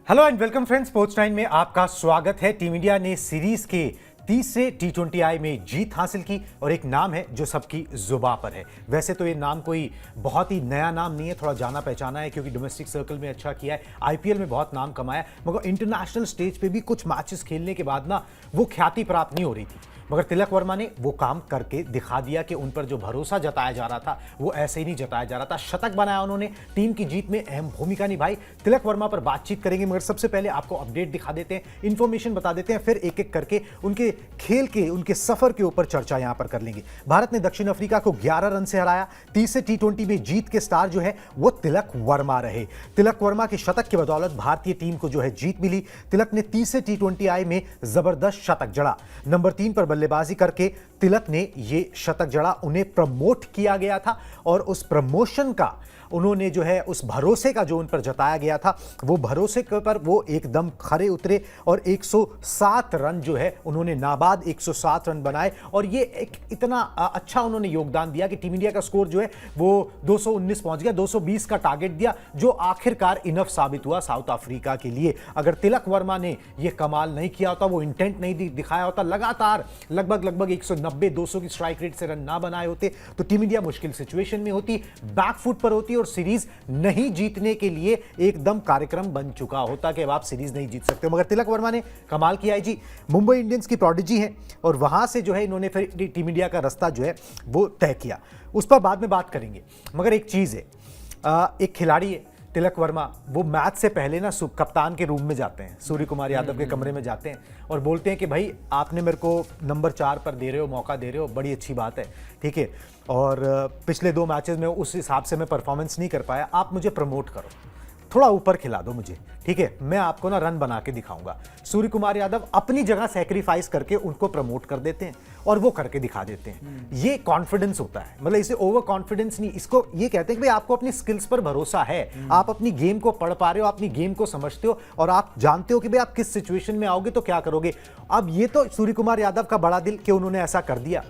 Hello and welcome friends, sports time में आपका स्वागत है। टीम इंडिया ने सीरीज के तीसरे T20I में जीत हासिल की और एक नाम है जो सबकी जुबां पर है। वैसे तो ये नाम कोई बहुत ही नया नाम नहीं है, थोड़ा जाना पहचाना है क्योंकि डोमेस्टिक सर्कल में अच्छा किया है, आईपीएल में बहुत नाम कमाया, मगर इंटरनेशनल स्टेज पे भी कुछ मैचेस खेलने के बाद ना वो ख्याति प्राप्त नहीं हो रही थी। मगर तिलक वर्मा ने वो काम करके दिखा दिया कि उन पर जो भरोसा जताया जा रहा था वो ऐसे ही नहीं जताया जा रहा था। शतक बनाया उन्होंने, टीम की जीत में अहम भूमिका निभाई। तिलक वर्मा पर बातचीत करेंगे, मगर सबसे पहले आपको अपडेट दिखा देते हैं, इंफॉर्मेशन बता देते हैं, फिर एक एक करके उनके खेल के, उनके सफर के ऊपर चर्चा यहां पर कर लेंगे। भारत ने दक्षिण अफ्रीका को 11 रन से हराया। तीसरे T20 में जीत के स्टार जो है वो तिलक वर्मा रहे। तिलक वर्मा के शतक की बदौलत भारतीय टीम को जो है जीत मिली। तिलक ने तीसरे T20I में जबरदस्त शतक जड़ा। नंबर 3 पर बल्लेबाजी करके तिलक ने ये शतक जड़ा। उन्हें प्रमोट किया गया था और उस प्रमोशन का उन्होंने जो है, उस भरोसे का जो उन पर जताया गया था, वो भरोसे के पर वो एकदम खरे उतरे और 107 रन जो है उन्होंने नाबाद 107 रन बनाए और ये एक इतना अच्छा उन्होंने योगदान दिया कि टीम इंडिया का स्कोर जो है वो 219 पहुंच गया। 220 का टारगेट दिया जो आखिरकार इनफ साबित हुआ साउथ अफ्रीका के लिए। अगर तिलक वर्मा ने ये कमाल नहीं किया होता, वो इंटेंट नहीं दिखाया होता, लगातार लगभग 190-200 की स्ट्राइक रेट से रन ना बनाए होते तो टीम इंडिया मुश्किल सिचुएशन में होती, बैकफुट पर होती और सीरीज नहीं जीतने के लिए एकदम कार्यक्रम बन चुका होता कि अब आप सीरीज नहीं जीत सकते। मगर तिलक वर्मा ने कमाल किया है जी। मुंबई इंडियंस की प्रोडिजी है और वहां से जो है इन्होंने फिर टीम इंडिया का रास्ता जो है वो तय किया, उस पर बाद में बात करेंगे। मगर एक चीज है, एक खिलाड़ी है तिलक वर्मा, वो मैच से पहले ना कप्तान के रूम में जाते हैं, सूर्य कुमार यादव के कमरे में जाते हैं और बोलते हैं कि भाई आपने मेरे को नंबर 4 पर दे रहे हो, मौका दे रहे हो, बड़ी अच्छी बात है, ठीक है, और पिछले 2 मैचेस में उस हिसाब से मैं परफॉर्मेंस नहीं कर पाया, आप मुझे प्रमोट करो, थोड़ा ऊपर खिला दो मुझे, ठीक है, मैं आपको ना रन बना के दिखाऊंगा। सूर्य कुमार यादव अपनी जगह सैक्रिफाइस करके उनको प्रमोट कर देते हैं और वो करके दिखा देते हैं। ये कॉन्फिडेंस होता है, मतलब इसे ओवर कॉन्फिडेंस नहीं, इसको ये कहते हैं कि भाई आपको अपनी स्किल्स पर भरोसा है, आप अपनी गेम को पढ़ पा रहे हो, अपनी गेम को समझते हो और आप जानते हो कि भाई आप किस सिचुएशन में आओगे तो क्या करोगे। अब ये तो सूर्य कुमार यादव का बड़ा दिल कि उन्होंने ऐसा कर दिया।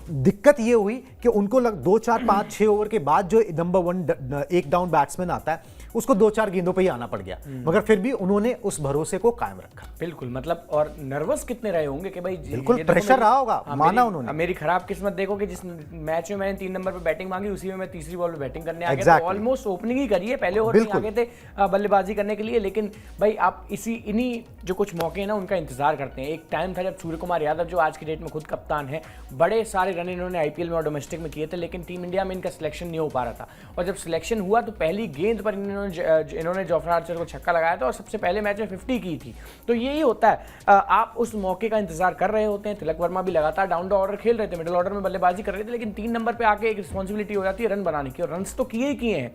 दिक्कत ये हुई कि उनको 2, 4, 5, 6 ओवर के बाद जो नंबर 1 एक डाउन बैट्समैन आता है उसको 2-4 गेंदों पे ही आना पड़ गया, मगर फिर भी उन्होंने उस भरोसे को कायम रखा। बिल्कुल, मतलब और नर्वस कितने रहे होंगे कि भाई बिल्कुल प्रेशर रहा होगा, माना उन्होंने। मेरी खराब किस्मत देखो कि जिस मैच में मैंने 3 नंबर पे बैटिंग मांगी उसी में मैं तीसरी बॉल पे बैटिंग करने आ गया, तो ऑलमोस्ट ओपनिंग ही करी है, पहले ओवर में आगे थे बल्लेबाजी करने के लिए। लेकिन भाई आप इन्हीं जो कुछ मौके हैं ना उनका इंतजार करते हैं। एक टाइम था जब सूर्य कुमार यादव जो आज की डेट में खुद कप्तान है, बड़े सारे रन इन्होंने आईपीएल में और डोमेस्टिक में किए थे, लेकिन टीम इंडिया में इनका सिलेक्शन नहीं हो पा रहा था। और जब सिलेक्शन हुआ तो पहली गेंद पर इन्होंने जोफ्रा आर्चर को छक्का लगाया था और सबसे पहले मैच में 50 की थी। तो यही होता है, आप उस मौके का इंतजार कर रहे होते हैं। तिलक वर्मा भी लगातार डाउन द ऑर्डर खेल रहे थे, मिडिल ऑर्डर में बल्लेबाजी कर रहे थे, लेकिन 3 नंबर पे आके एक रिस्पॉन्सिबिलिटी हो जाती है रन बनाने की, और रन्स तो किए ही किए हैं,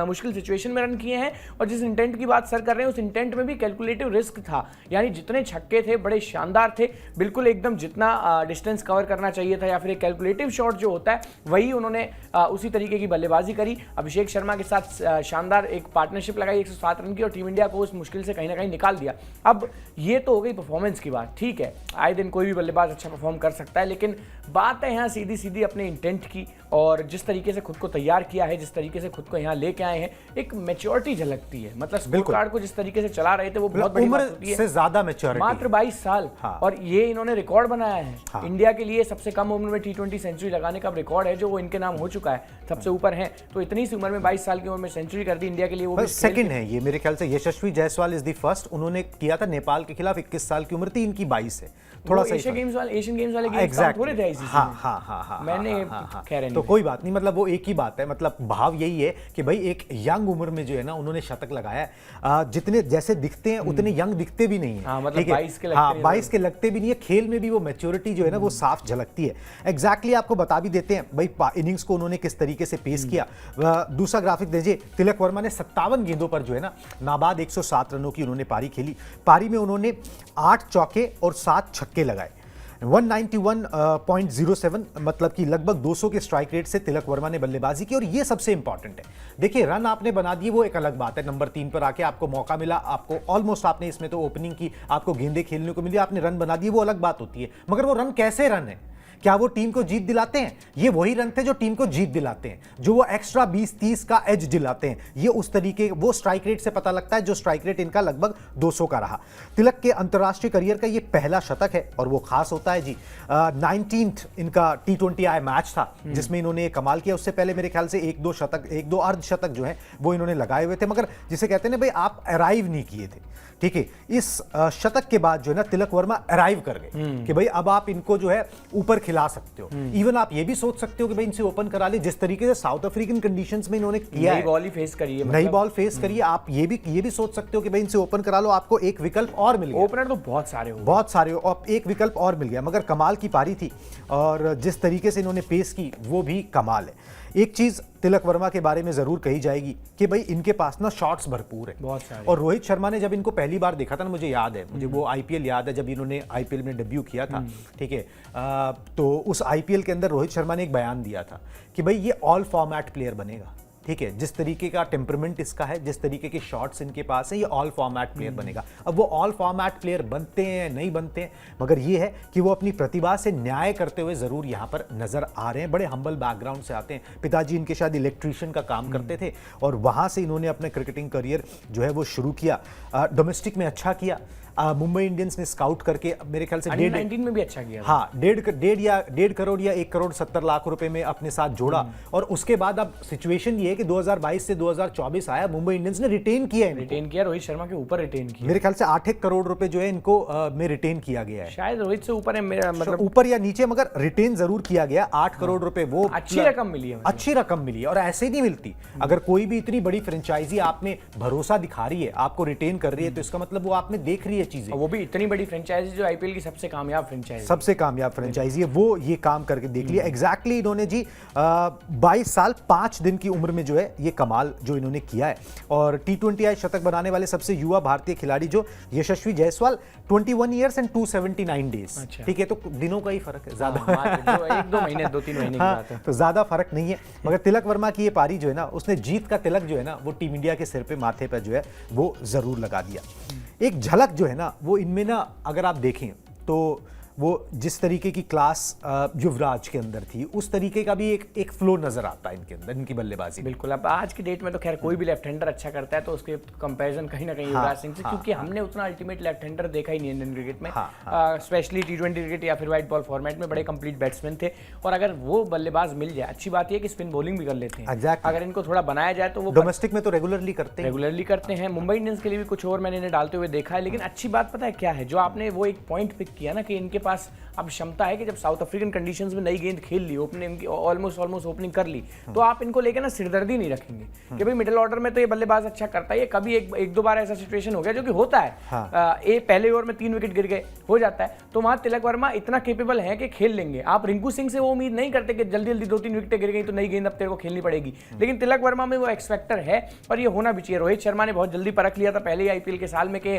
मुश्किल सिचुएशन में रन किए हैं। और जिस इंटेंट की बात सर कर रहे हैं उस इंटेंट में भी कैलकुलेटिव रिस्क था, यानी जितने छक्के थे बड़े शानदार थे, बिल्कुल एकदम जितना डिस्टेंस कवर करना चाहिए था या फिर एक कैलकुलेटिव शॉट जो होता है वही उन्होंने उसी तरीके की बल्लेबाजी करी। अभिषेक शर्मा के साथ शानदार एक पार्टनरशिप लगाई 107 रन की और टीम इंडिया को उस मुश्किल से कहीं ना कहीं निकाल दिया। अब ये तो हो गई परफॉर्मेंस की बात, ठीक है, आए दिन कोई भी बल्लेबाज अच्छा परफॉर्म कर सकता है, लेकिन बात है यहाँ सीधी अपने इंटेंट की और जिस तरीके से खुद को तैयार किया है, जिस तरीके से खुद को यहाँ लेके आए हैं, एक मैच्योरिटी झलकती है। मतलब स्कोर कार्ड को जिस तरीके से चला रहे थे वो बहुत बड़ी बात होती है, से ज्यादा मैच्योरिटी, मात्र 22 साल। हाँ। और ये इन्होंने रिकॉर्ड बनाया है। हाँ। इंडिया के लिए सबसे कम उम्र में T20 सेंचुरी लगाने का रिकॉर्ड है जो वो इनके नाम हो चुका है, सबसे ऊपर है। तो इतनी सी उम्र में 22 साल की उम्र में सेंचुरी कर दी इंडिया के लिए, वो सेकंड है ये मेरे ख्याल से। यशस्वी जायसवाल इज द फर्स्ट, उन्होंने किया था नेपाल के खिलाफ, 21 साल की उम्र थी, इनकी 22 है। थोड़ा सा एशियन गेम्स वाले थोड़े थे ICC में। मैंने कह रहे तो कोई बात नहीं, मतलब वो एक ही बात है, मतलब भाव यही है कि भाई एक यंग उम्र में जो है ना उन्होंने शतक लगाया है। जितने जैसे दिखते हैं उतने यंग दिखते भी नहीं है, मतलब 22 के लगते भी नहीं है। खेल में भी वो मैच्योरिटी जो है ना वो साफ झलकती है। एग्जैक्टली आपको बता भी देते हैं भाई इनिंग्स को उन्होंने किस तरीके से पेश किया। दूसरा ग्राफिक दीजिए, तिलक वर्मा ने 57 गेंदों पर जो है ना नाबाद 107 रनों की उन्होंने पारी खेली। पारी में उन्होंने 8 चौके और 7 छक्के लगाए। 191.07 मतलब कि लगभग 200 के स्ट्राइक रेट से तिलक वर्मा ने बल्लेबाजी की और ये सबसे इंपॉर्टेंट है। देखिए रन आपने बना दिए वो एक अलग बात है, नंबर 3 पर आके आपको मौका मिला, आपको ऑलमोस्ट आपने इसमें तो ओपनिंग की, आपको गेंदें खेलने को मिली, आपने रन बना दिए, वो अलग बात होती है। मगर वो रन कैसे रन है, क्या वो टीम को जीत दिलाते हैं? ये वही रन थे जो टीम को जीत दिलाते हैं, जो वो एक्स्ट्रा 20-30 का एज दिलाते हैं। ये उस तरीके, वो स्ट्राइक रेट से पता लगता है, जो स्ट्राइक रेट इनका लगभग 200 का रहा। तिलक के अंतर्राष्ट्रीय करियर का ये पहला शतक है और वो खास होता है जी। 19th इनका T20I मैच था जिसमें इन्होंने कमाल किया। उससे पहले मेरे ख्याल से एक दो अर्धशतक जो है वो इन्होंने लगाए हुए थे, मगर जिसे कहते हैं ना भाई, आप अराइव नहीं किए थे, ठीक है। इस शतक के बाद जो है ना तिलक वर्मा अराइव कर गए कि भाई अब आप इनको जो है ऊपर खिला सकते हो। इवन आप ये भी सोच सकते हो कि भाई इनसे ओपन करा ले, जिस तरीके से साउथ अफ्रीकन कंडीशंस में इन्होंने किया है, नई बॉल ही फेस करी है, नई बॉल फेस करी है। आप ये भी सोच सकते हो कि भाई इनसे ओपन करा लो, आपको एक विकल्प और मिल गया। ओपनर तो बहुत सारे और एक विकल्प और मिल गया, मगर कमाल की पारी थी और जिस तरीके से इन्होंने पेश की वो भी कमाल है। एक चीज तिलक वर्मा के बारे में जरूर कही जाएगी कि भाई इनके पास ना शॉट्स भरपूर है, बहुत सारे। और रोहित शर्मा ने जब इनको पहली बार देखा था ना, मुझे याद है, मुझे वो आईपीएल याद है जब इन्होंने आईपीएल में डेब्यू किया था, ठीक है। तो उस आईपीएल के अंदर रोहित शर्मा ने एक बयान दिया था कि भाई ये ऑल फॉर्मेट प्लेयर बनेगा, ठीक है। जिस तरीके का टेम्परमेंट इसका है, जिस तरीके के शॉट्स इनके पास है, ये ऑल फॉर्मेट प्लेयर बनेगा। अब वो ऑल फॉर्मेट प्लेयर बनते हैं नहीं बनते हैं, मगर ये है कि वो अपनी प्रतिभा से न्याय करते हुए जरूर यहाँ पर नजर आ रहे हैं। बड़े हम्बल बैकग्राउंड से आते हैं, पिताजी इनके शायद इलेक्ट्रीशियन का काम करते थे और वहाँ से इन्होंने अपने क्रिकेटिंग करियर जो है वो शुरू किया। डोमेस्टिक में अच्छा किया, मुंबई इंडियंस ने स्काउट करके मेरे ख्याल से 19 में भी अच्छा किया। हाँ, 1.5 करोड़ या 1 करोड़ 70 लाख रुपए में अपने साथ जोड़ा। और उसके बाद अब सिचुएशन ये है कि 2022 से 2024 आया, मुंबई इंडियंस ने रिटेन किया, रोहित शर्मा के ऊपर रिटेन किया। मेरे ख्याल से 8 करोड़ रुपए जो है इनको में रिटेन किया गया है, शायद रोहित से ऊपर है मेरा मतलब, ऊपर या नीचे, मगर रिटेन जरूर किया गया। 8 करोड़ रुपए वो अच्छी रकम मिली है, अच्छी रकम मिली है और ऐसे ही नहीं मिलती। अगर कोई भी इतनी बड़ी फ्रेंचाइजी आप में भरोसा दिखा रही है, आपको रिटेन कर रही है, तो इसका मतलब वो आप में देख रही है चीजें। वो भी इतनी बड़ी फ्रेंचाइजी जो आईपीएल की सबसे कामयाब फ्रेंचाइजी है, वो ये काम करके देख लिया। एग्जैक्टली इन्होंने जी 22 साल 5 दिन की उम्र में जो है ये कमाल जो इन्होंने किया है। और T20I शतक बनाने वाले सबसे युवा भारतीय खिलाड़ी जो यशस्वी जायसवाल, 21 ईयर्स एंड 279 डेज, ठीक है। तो दिनों का ही फर्क है, ज्यादा 2-3 महीने की बात है, तो ज्यादा फर्क नहीं है। मगर तिलक वर्मा की ये पारी जो है ना, उसने जीत का तिलक जो है ना वो टीम इंडिया के सिर पे, माथे पे जो है वो जरूर लगा दिया। एक झलक जो है ना वो इनमें ना, अगर आप देखें तो वो जिस तरीके की क्लास युवराज के अंदर थी, उस तरीके का भी एक फ्लो नजर आता है इनके अंदर, इनकी बल्लेबाजी। बिल्कुल। अब आज की डेट में तो खैर कोई भी लेफ्ट हैंडर अच्छा करता है तो उसके कंपैरिजन कहीं ना कहीं युवराज सिंह से, क्योंकि हमने उतना अल्टीमेट लेफ्ट हैंडर देखा ही नहीं इंडियन क्रिकेट में, स्पेशली T20 क्रिकेट या फिर व्हाइट बॉल फॉर्मेट में। बड़े कंप्लीट बैट्समैन थे और अगर वो बल्लेबाज मिल जाए, अच्छी बात यह कि स्पिन बॉलिंग भी कर लेते हैं। अगर इनको थोड़ा बनाया जाए तो वो डोमेस्टिक में तो रेगुलरली करते हैं। मुंबई इंडियंस के लिए भी कुछ और मैंने इन्हें डालते हुए देखा है। लेकिन अच्छी बात पता है क्या है, जो आपने वो एक पॉइंट पिक किया ना कि इनके पास अब क्षमता है कि जब साउथ अफ्रीकन कंडीशंस में नई गेंद खेल ली, ओपनिंग ऑलमोस्ट ओपनिंग कर ली, तो आप इनको लेकर ना सिरदर्दी नहीं रखेंगे कि भाई मिडिल ऑर्डर में तो ये बल्लेबाज अच्छा करता है। ये कभी एक दो बार ऐसा सिचुएशन हो गया जो कि होता है, ये पहले ओवर में 3 विकेट गिर गए, हो जाता है। तो वहां तिलक वर्मा इतना केपेबल है कि खेल लेंगे। आप रिंकू सिंह से वो उम्मीद नहीं करते कि जल्दी 2-3 विकेटें गिर गई तो नई गेंद अब तेरे को खेलनी पड़ेगी, लेकिन तिलक वर्मा में वो एक्स फैक्टर है और ये होना भी चाहिए। रोहित शर्मा ने बहुत जल्दी परख लिया था पहले ही आईपीएल के साल में कि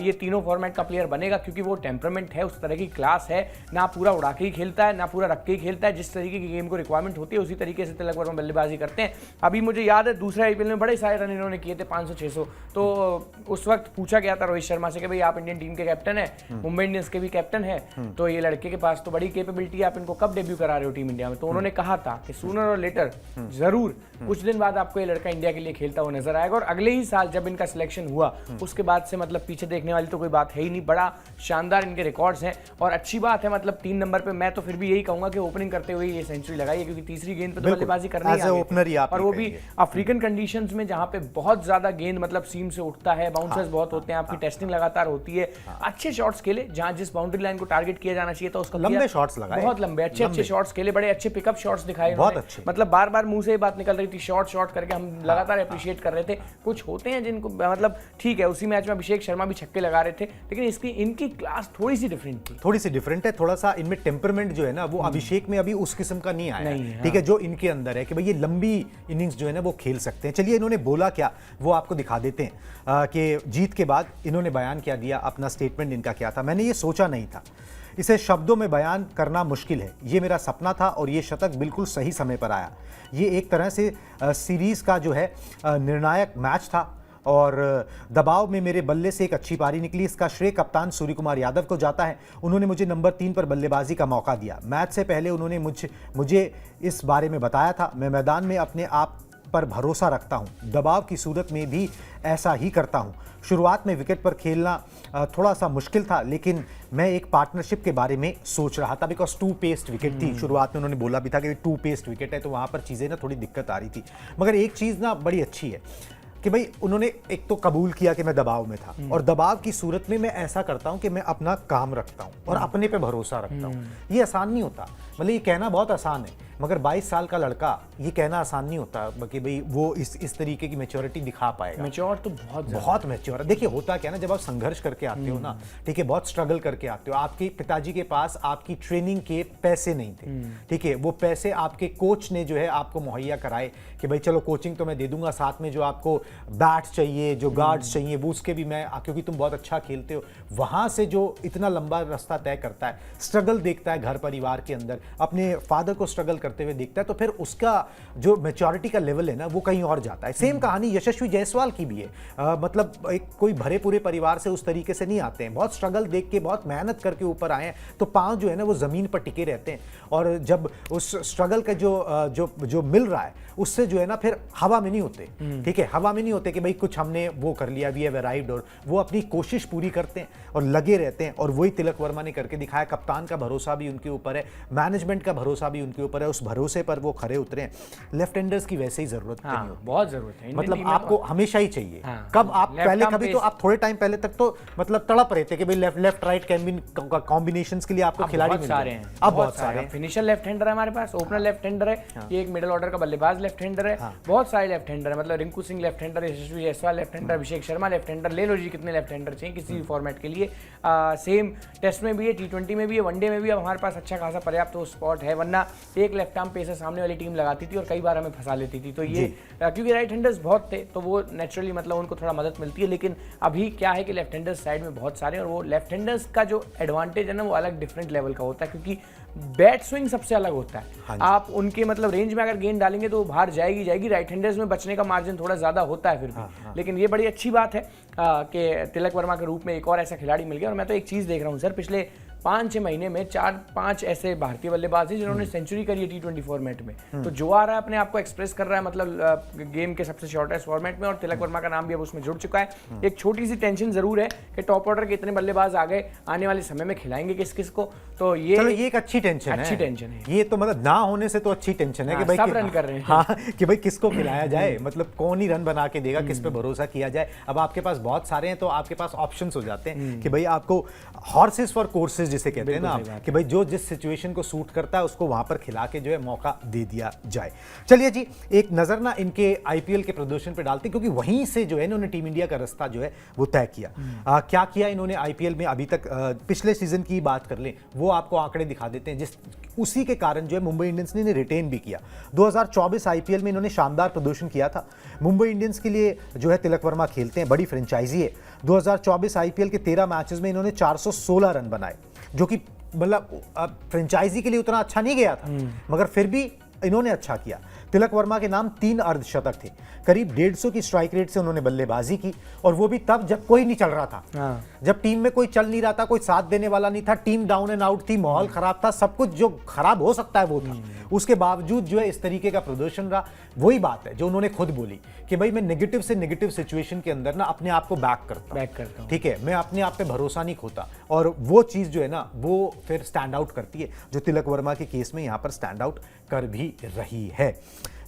ये तीनों फॉर्मेट का प्लेयर बनेगा, क्योंकि वो टेम्परामेंट है, उस तरह की क्लास है, ना पूरा उड़ा के ही खेलता है ना पूरा रख के ही खेलता है। जिस तरीके की गेम को रिक्वायरमेंट होती है उसी तरीके से तिलक वर्मा बल्लेबाजी करते हैं। अभी मुझे याद है दूसरे आईपीएल में बड़े सारे रन इन्होंने किए थे, 500-600। तो उस वक्त पूछा गया था रोहित शर्मा से कि भाई आप इंडियन टीम के कैप्टन है, मुंबई इंडियंस के भी कैप्टन है, तो ये लड़के के पास तो बड़ी कैपेबिलिटी है, आप इनको कब डेब्यू करा रहे हो टीम इंडिया में? तो उन्होंने कहा था कि सूनर और लेटर जरूर कुछ दिन बाद आपको ये लड़का इंडिया के लिए खेलता हुआ नजर आएगा। और अगले ही साल जब इनका सिलेक्शन हुआ उसके बाद से मतलब पीछे देखने वाली तो कोई बात है ही नहीं। बड़ा शानदार इनके रिकॉर्ड्स हैं और अच्छी बात है, मतलब 3 नंबर पे मैं तो फिर भी यही कहूंगा कि ओपनिंग करते हुए ये सेंचुरी लगाई है, क्योंकि तीसरी गेंद पे तो बल्लेबाजी करनी है ओपनर ही, और वो भी अफ्रीकन कंडीशंस में जहां पे बहुत ज्यादा गेंद मतलब सीम से उठता है, बाउंसर्स बहुत होते हैं, आपकी टेस्टिंग लगातार होती है। अच्छे शॉट्स खेले, जहां जिस बाउंड्री लाइन को टारगेट किया जाना चाहिए था उसको लंबे शॉट्स लगाए, बहुत लंबे अच्छे शॉट्स खेले, बड़े अच्छे पिकअप शॉट्स दिखाए, बहुत अच्छे। मतलब बार-बार मुंह से बात निकल रही थी शॉट करके, हम लगातार अप्रिशिएट कर रहे थे। कुछ होते हैं जिनको मतलब ठीक है, उसी मैच में अभिषेक शर्मा भी छक्के लगा रहे थे, लेकिन इनकी क्लास थोड़ी सी डिफरेंट है, थोड़ा सा इनमें टेम्परमेंट जो है ना वो अभिषेक में अभी उस किस्म का नहीं आया, ठीक है, जो इनके अंदर है कि भाई ये लंबी इनिंग्स जो है ना वो खेल सकते हैं। चलिए इन्होंने बोला क्या वो आपको दिखा देते हैं कि जीत के बाद इन्होंने बयान क्या दिया, अपना स्टेटमेंट इनका क्या था। मैंने ये सोचा नहीं था, इसे शब्दों में बयान करना मुश्किल है, ये मेरा सपना था और ये शतक बिल्कुल सही समय पर आया। ये एक तरह से सीरीज का जो है निर्णायक मैच था और दबाव में मेरे बल्ले से एक अच्छी पारी निकली। इसका श्रेय कप्तान सूर्य कुमार यादव को जाता है। उन्होंने मुझे नंबर 3 पर बल्लेबाजी का मौका दिया। मैच से पहले उन्होंने मुझे इस बारे में बताया था। मैं मैदान में अपने आप पर भरोसा रखता हूं, दबाव की सूरत में भी ऐसा ही करता हूं। शुरुआत में विकेट पर खेलना थोड़ा सा मुश्किल था, लेकिन मैं एक पार्टनरशिप के बारे में सोच रहा था, बिकॉज 2 पेस्ड विकेट थी। शुरुआत में उन्होंने बोला भी था कि 2 पेस्ड विकेट है, तो वहाँ पर चीज़ें ना थोड़ी दिक्कत आ रही थी। मगर एक चीज़ ना बड़ी अच्छी है कि भाई उन्होंने एक तो कबूल किया कि मैं दबाव में था, और दबाव की सूरत में मैं ऐसा करता हूं कि मैं अपना काम रखता हूं और अपने पे भरोसा रखता हूं। ये आसान नहीं होता, मतलब ये कहना बहुत आसान है, मगर 22 साल का लड़का ये कहना आसान नहीं होता कि भाई वो इस तरीके की मैच्योरिटी दिखा पाएगा। मैच्योर तो बहुत मैच्योर है। देखिए होता क्या है ना, जब आप संघर्ष करके आते हो ना, ठीक है, बहुत स्ट्रगल करके आते हो, आपके पिताजी के पास आपकी ट्रेनिंग के पैसे नहीं थे, ठीक है, वो पैसे आपके कोच ने जो है आपको मुहैया कराए कि भाई चलो कोचिंग तो मैं दे दूंगा, साथ में जो आपको बैट चाहिए, जो गार्ड्स चाहिए, वो उसके भी मैं, क्योंकि तुम बहुत अच्छा खेलते हो। वहां से जो इतना लंबा रास्ता तय करता है, स्ट्रगल देखता है घर परिवार के अंदर, अपने फादर को स्ट्रगल करते हुए देखता है, तो फिर उसका जो मैच्योरिटी का लेवल है ना वो कहीं और जाता है। सेम कहानी यशस्वी जायसवाल की भी है। मतलब एक कोई भरे पूरे परिवार से उस तरीके से नहीं आते हैं, बहुत स्ट्रगल देख के, बहुत मेहनत करके ऊपर आए हैं, तो पांव जो है ना वो जमीन पर टिके रहते हैं, और जब उस स्ट्रगल का जो मिल रहा है उससे जो है ना फिर हवा में नहीं होते, ठीक है, हवा में नहीं होते कि भाई कुछ हमने वो कर लिया, वी हैव अराइव्ड, और वो अपनी कोशिश पूरी करते हैं और लगे रहते हैं। और वही तिलक वर्मा ने करके दिखाया। कप्तान का भरोसा भी उनके ऊपर है, मैनेजमेंट का भरोसा भी उनके ऊपर है, उस भरोसे पर वो खरे उतरे हैं। लेफ्ट हैंडर्स की वैसे ही जरूरत नहीं होती, बहुत जरूरत है, मतलब आपको हमेशा ही चाहिए। कब आप पहले कभी तो आप थोड़े टाइम पहले तक तो मतलब तड़प रहे थे कि भाई लेफ्ट राइट कॉम्बिनेशंस के लिए आपको खिलाड़ी मिल सारे हैं, अब बहुत सारे हैं। फिनिशर लेफ्ट हैंडर है हमारे पास, ओपनर लेफ्ट हैंडर है, ये एक मिडिल ऑर्डर का बल्लेबाज लेफ्ट हैंडर है, बहुत सारे लेफ्ट हैंडर है, मतलब रिंकू सिंह लेफ्ट हैंडर, यशस्वी Jaiswal left hander, Abhishek Sharma left hander. ले लो जी कितने लेफ्ट हैंडर चाहिए किसी भी फॉर्मेट के लिए। सेम टेस्ट में भी है, T20 में भी है, वनडे में भी अब हमारे पास अच्छा खासा पर्याप्त तो स्पॉट है, वरना एक लेफ्ट आर्म पेसर सामने वाली टीम लगाती थी और कई बार हमें फंसा लेती थी। तो ये क्योंकि राइट हैंडर्स बहुत थे तो वो नेचुरली मतलब उनको थोड़ा मदद मिलती है, लेकिन अभी क्या है कि लेफ्ट हैंडर्स साइड में बहुत सारे हैं, और वो लेफ्ट हैंडर्स का जो एडवांटेज है ना वो अलग डिफरेंट लेवल का होता है, क्योंकि बैट स्विंग सबसे अलग होता है। आप उनके मतलब रेंज में अगर गेंद डालेंगे तो वो बाहर जाएगी। राइट हैंडर्स में बचने का मार्जिन थोड़ा ज्यादा होता है फिर भी, लेकिन ये बड़ी अच्छी बात है कि तिलक वर्मा के रूप में एक और ऐसा खिलाड़ी मिल गया। और मैं तो एक चीज देख रहा हूँ सर, पिछले 5-6 महीने में 4-5 ऐसे भारतीय बल्लेबाज हैं जिन्होंने सेंचुरी करी है T20 फॉर्मेट में। तो जो आ रहा है अपने आप को एक्सप्रेस कर रहा है, मतलब गेम के सबसे शॉर्टेस्ट फॉर्मेट में, और तिलक वर्मा का नाम भी अब उसमें जुड़ चुका है। एक छोटी सी टेंशन जरूर है कि टॉप ऑर्डर के इतने बल्लेबाज आ गए, आने वाले समय में खिलाएंगे किस किस को, तो ये एक अच्छी टेंशन है। ये तो मतलब ना होने से तो अच्छी टेंशन है कि भाई सब रन कर रहे हैं, हाँ, कि भाई किसको खिलाया जाए, मतलब कौन ही रन बना के देगा, किस पे भरोसा किया जाए। अब आपके पास बहुत सारे हैं तो आपके पास ऑप्शंस हो जाते हैं कि भाई आपको हॉर्सेस फॉर कोर्सेज जिसे कहते हैं ना, कि भाई जो जिस सिचुएशन को सूट करता है उसको वहां पर खिला के जो है मौका दे दिया जाए। चलिए जी एक नजर ना इनके आईपीएल के प्रदर्शन पे डालते हैं, क्योंकि वहीं से जो है इन्होंने टीम इंडिया का रास्ता जो है वो तय किया। क्या किया इन्होंने आईपीएल में अभी तक, पिछले सीजन की बात कर लें वो आपको आंकड़े दिखा देते हैं, जिस उसी के कारण जो है मुंबई इंडियंस ने रिटेन भी किया। 2024 आईपीएल में इन्होंने शानदार प्रदर्शन किया था। मुंबई इंडियंस के लिए जो है तिलक वर्मा खेलते हैं, बड़ी फ्रेंचाइजी है। 2024 आईपीएल के 13 मैचेस में इन्होंने 416 रन बनाए, जो कि मतलब फ्रेंचाइजी के लिए उतना अच्छा नहीं गया था, मगर फिर भी इन्होंने अच्छा किया। तिलक वर्मा के नाम 3 अर्धशतक थे, करीब 150 की स्ट्राइक रेट से उन्होंने बल्लेबाजी की, और वो भी तब जब कोई नहीं चल रहा था, जब टीम में कोई चल नहीं रहा था, कोई साथ देने वाला नहीं था, टीम डाउन एंड आउट थी, माहौल खराब था, सब कुछ जो खराब हो सकता है वो था। उसके बावजूद जो है इस तरीके का प्रदर्शन रहा। वही बात है जो उन्होंने खुद बोली कि भाई मैं नेगेटिव से नेगेटिव सिचुएशन के अंदर ना अपने आप को बैक करता हूं, ठीक है, मैं अपने आप पे भरोसा नहीं खोता, और वो चीज जो है ना वो फिर स्टैंड आउट करती है, जो तिलक वर्मा के केस में यहां पर स्टैंड आउट कर भी रही है।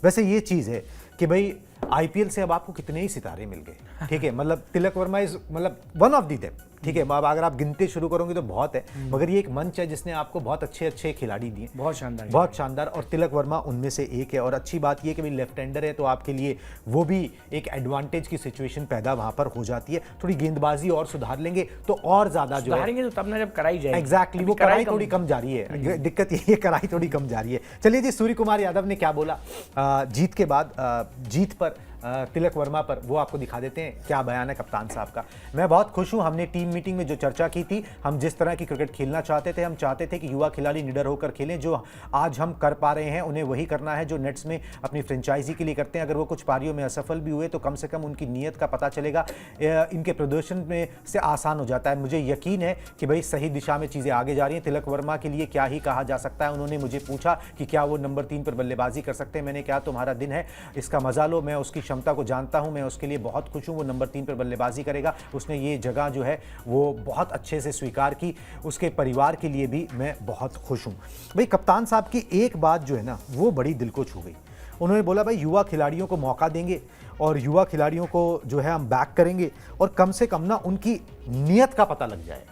वैसे ये चीज है कि भाई आईपीएल से अब आपको कितने ही सितारे मिल गए, ठीक है, मतलब तिलक वर्मा इज मतलब वन ऑफ दी देम, ठीक है, अब अगर आप गिनते शुरू करोगे तो बहुत है, मगर ये एक मंच है जिसने आपको बहुत अच्छे खिलाड़ी दिए, बहुत शानदार, और तिलक वर्मा उनमें से एक है। और अच्छी बात ये कि भाई लेफ्ट हैंडर है तो आपके लिए वो भी एक एडवांटेज की सिचुएशन पैदा वहां पर हो जाती है। थोड़ी गेंदबाजी और सुधार लेंगे तो और ज्यादा जो है तो तब ना जब कराई जाए, एग्जैक्टली वो कराई थोड़ी कम जा रही है, दिक्कत ये है कराई थोड़ी कम जा रही है। चलिए जी सूर्य कुमार यादव ने क्या बोला जीत के बाद, जीत पर तिलक वर्मा पर, वो आपको दिखा देते हैं क्या बयान है कप्तान साहब का। मैं बहुत खुश हूं, हमने टीम मीटिंग में जो चर्चा की थी, हम जिस तरह की क्रिकेट खेलना चाहते थे, हम चाहते थे कि युवा खिलाड़ी निडर होकर खेलें, जो आज हम कर पा रहे हैं उन्हें वही करना है जो नेट्स में अपनी फ्रेंचाइजी के लिए करते हैं। अगर वो कुछ पारियों में असफल भी हुए तो कम से कम उनकी नीयत का पता चलेगा, इनके प्रदर्शन में से आसान हो जाता है। मुझे यकीन है कि भाई सही दिशा में चीज़ें आगे जा रही हैं। तिलक वर्मा के लिए क्या ही कहा जा सकता है। उन्होंने मुझे पूछा कि क्या वो नंबर 3 पर बल्लेबाजी कर सकते हैं। मैंने कहा तुम्हारा दिन है, इसका मजा लो, मैं उसकी क्षमता को जानता हूं, मैं उसके लिए बहुत खुश हूं। वो नंबर 3 पर बल्लेबाजी करेगा, उसने ये जगह जो है वो बहुत अच्छे से स्वीकार की। उसके परिवार के लिए भी मैं बहुत खुश हूं। भाई कप्तान साहब की एक बात जो है ना वो बड़ी दिल को छू गई। उन्होंने बोला भाई युवा खिलाड़ियों को मौका देंगे और युवा खिलाड़ियों को जो है हम बैक करेंगे, और कम से कम ना उनकी नीयत का पता लग जाए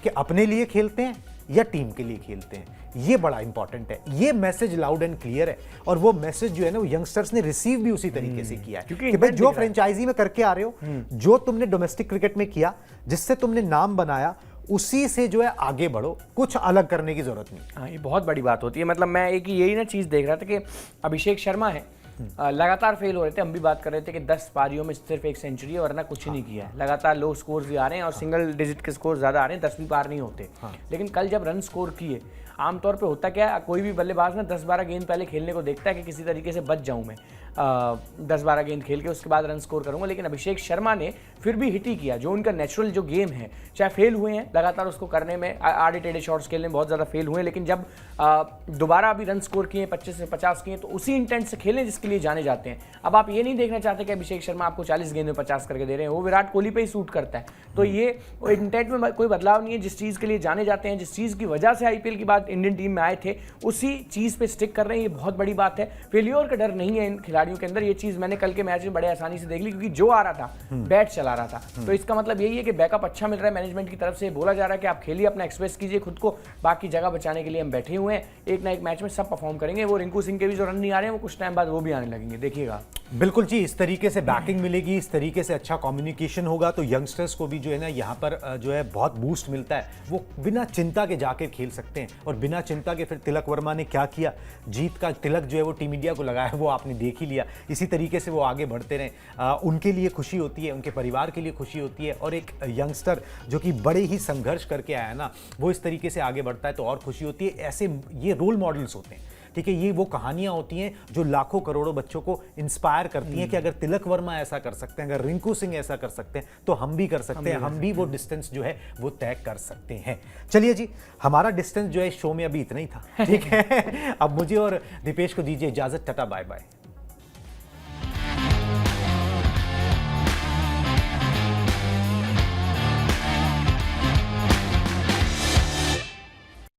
कि अपने लिए खेलते हैं या टीम के लिए खेलते हैं। ये बड़ा इंपॉर्टेंट है। ये मैसेज लाउड एंड क्लियर है, और वो मैसेज जो है ना वो यंगस्टर्स ने रिसीव भी उसी तरीके से किया है कि भाई जो फ्रेंचाइजी में करके आ रहे हो, जो तुमने डोमेस्टिक क्रिकेट में किया, जिससे तुमने नाम बनाया, उसी से जो है आगे बढ़ो, कुछ अलग करने की जरूरत नहीं। हाँ, ये बहुत बड़ी बात होती है। मतलब मैं एक यही ना चीज़ देख रहा था कि अभिषेक शर्मा है, लगातार फेल हो रहे थे। हम भी बात कर रहे थे कि 10 पारियों में सिर्फ एक सेंचुरी है, वरना कुछ नहीं किया है। लगातार लो स्कोर्स भी आ रहे हैं और सिंगल डिजिट के स्कोर ज़्यादा आ रहे हैं, 10 भी पार नहीं होते। लेकिन कल जब रन स्कोर किए, आमतौर पे होता क्या है, कोई भी बल्लेबाज ना 10-12 गेंद पहले खेलने को देखता है कि किसी तरीके से बच जाऊं मैं, 10-12 गेंद खेल के उसके बाद रन स्कोर करूंगा। लेकिन अभिषेक शर्मा ने फिर भी हिट ही किया, जो उनका नेचुरल जो गेम है। चाहे फेल हुए हैं लगातार उसको करने में, आड़े टेढ़े शॉट्स खेलने में बहुत ज़्यादा फेल हुए हैं, लेकिन जब दोबारा अभी रन स्कोर किए 25 से 50 किए, तो उसी इंटेंट से खेलें जिसके लिए जाने जाते हैं। अब आप ये नहीं देखना चाहते कि अभिषेक शर्मा आपको 40 गेंद में 50 करके दे रहे हैं, वो विराट कोहली पे ही सूट करता है। तो ये इंटेंट में कोई बदलाव नहीं है। जिस चीज़ के लिए जाने जाते हैं, जिस चीज़ की वजह से IPL की बात इंडियन टीम में आए थे, उसी चीज़ पे स्टिक कर रहे हैं। ये बहुत बड़ी बात है। फेलियर का डर नहीं है इन खिलाड़ियों के अंदर। ये चीज़ मैंने कल के मैच में बड़े आसानी से देख ली, क्योंकि जो आ रहा था बैट चला रहा था। तो इसका मतलब यही है कि बैकअप अच्छा मिल रहा है मैनेजमेंट की तरफ से। बोला जा रहा है कि आप खेलिए, अपना एक्सप्रेस कीजिए खुद को, बाकी जगह बचाने के लिए हम बैठे हुए हैं। एक ना एक मैच में सब परफॉर्म करेंगे। वो रिंकू सिंह के भी जो रन नहीं आ रहे हैं, वो कुछ टाइम बाद वो भी आने लगेंगे, देखिएगा। बिल्कुल जी, इस तरीके से बैकिंग मिलेगी, इस तरीके से अच्छा कम्युनिकेशन होगा, तो यंगस्टर्स को भी जो है ना यहाँ पर जो है बहुत बूस्ट मिलता है। वो बिना चिंता के जाके खेल सकते हैं, और बिना चिंता के फिर तिलक वर्मा ने क्या किया, जीत का तिलक जो है वो टीम इंडिया को लगाया, वो आपने देख ही लिया। इसी तरीके से वो आगे बढ़ते रहें, उनके लिए खुशी होती है, उनके परिवार के लिए खुशी होती है। और एक यंगस्टर जो कि बड़े ही संघर्ष करके आया ना, वो इस तरीके से आगे बढ़ता है तो और खुशी होती है। ऐसे ये रोल मॉडल्स होते हैं, ठीक है, ये वो कहानियां होती हैं जो लाखों करोड़ों बच्चों को इंस्पायर करती हैं कि अगर तिलक वर्मा ऐसा कर सकते हैं, अगर रिंकू सिंह ऐसा कर सकते हैं, तो हम भी कर सकते हैं, हम भी वो डिस्टेंस जो है वो तय कर सकते हैं। चलिए जी, हमारा डिस्टेंस जो है शो में अभी इतना ही था, ठीक है। अब मुझे और दीपेश को दीजिए इजाजत, टाटा बाय बाय।